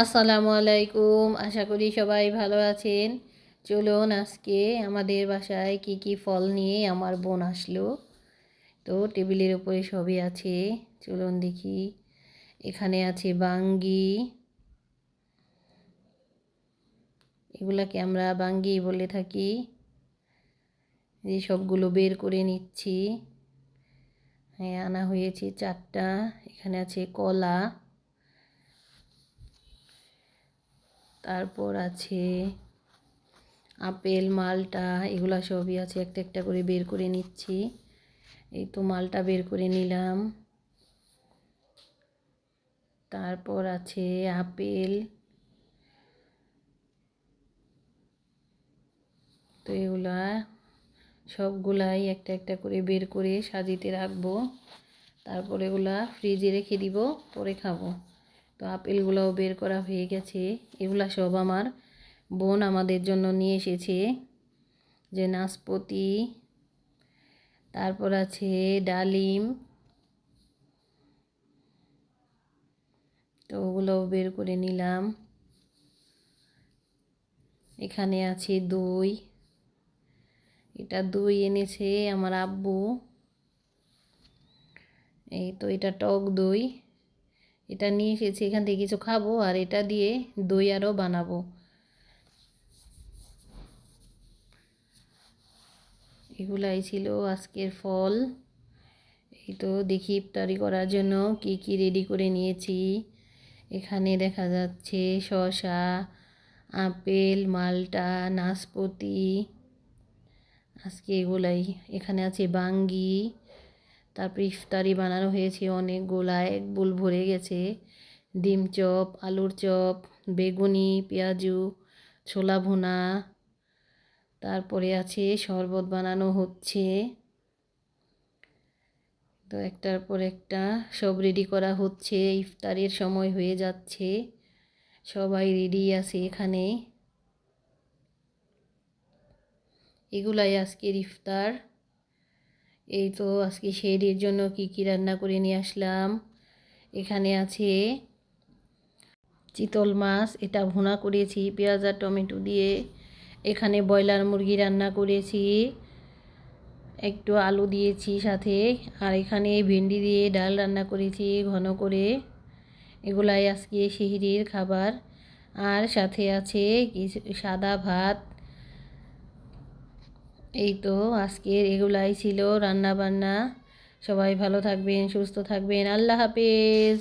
আসসালামু আলাইকুম। আশা করি সবাই ভালো আছেন। চলুন আজকে আমাদের বাসায় কি কি ফল নিয়ে আমার বোন আসলো। তো টেবিলের উপরে সবই আছে, চলুন দেখি। এখানে আছে বাঙ্গি, এগুলাকে আমরা বাঙ্গি বলে থাকি। এই সবগুলো বের করে নিচ্ছি। হ্যাঁ, আনা হয়েছে 4টা। এখানে আছে কলা, তারপর আছে আপেল, মালটা, এগুলা সবই আছে। একটা একটা করে বের করে নিচ্ছি। এই তো মালটা বের করে নিলাম। তারপর আছে আপেল। তো এগুলা সবগুলাই একটা একটা করে বের করে সাজিতে রাখবো। তারপর এগুলা ফ্রিজে রেখে দিব, পরে খাবো। তো আপেলগুলোও বের করা হয়ে গেছে। এগুলা সব আমার বোন আমাদের জন্য নিয়ে এসেছে। যে নাশপাতি, তারপর আছে ডালিম। তো ওগুলোও বের করে নিলাম। এখানে আছে দই, এটা দই এনেছে আমার আব্বু। এই তো এটা টক দই, এটা নিয়ে এসেছি। এখান থেকে কিছু খাবো আর এটা দিয়ে দই আরও বানাবো। এগুলাই ছিল আজকের ফল। এই তো দেখি ইফতারি করার জন্য কি কি রেডি করে নিয়েছি। এখানে দেখা যাচ্ছে শসা, আপেল, মালটা, নাশপাতি। আজকে এগুলাই। এখানে আছে বাঙ্গি। তারপর ইফতারি বানানো হয়েছে অনেকগুলা, এক বুল ভরে গেছে। ডিম চপ, আলুর চপ, বেগুনি, পেঁয়াজু, ছোলা ভুনা। তারপরে আছে শরবত বানানো হচ্ছে। তো একটার পর একটা সব রেডি করা হচ্ছে। ইফতারের সময় হয়ে যাচ্ছে, সবাই রেডি আছে এখানে। এগুলাই আজকের ইফতার। এই তো আজকে সেহরির জন্য কি কি রান্না করে নিয়ে আসলাম। এখানে আছে চিতল মাছ, এটা ভুনা করেছি পেঁয়াজ আর টমেটো দিয়ে। এখানে ব্রয়লার মুরগি রান্না করেছি, একটু আলু দিয়েছি সাথে। আর এখানে ভেন্ডি দিয়ে ডাল রান্না করেছি ঘন করে। এগুলাই আজকে সেহরির খাবার। আর সাথে আছে কিছু সাদা ভাত। এই তো আজকের এগুলাই ছিল রান্না বান্না। সবাই ভালো থাকবেন, সুস্থ থাকবেন। আল্লাহ হাফেজ।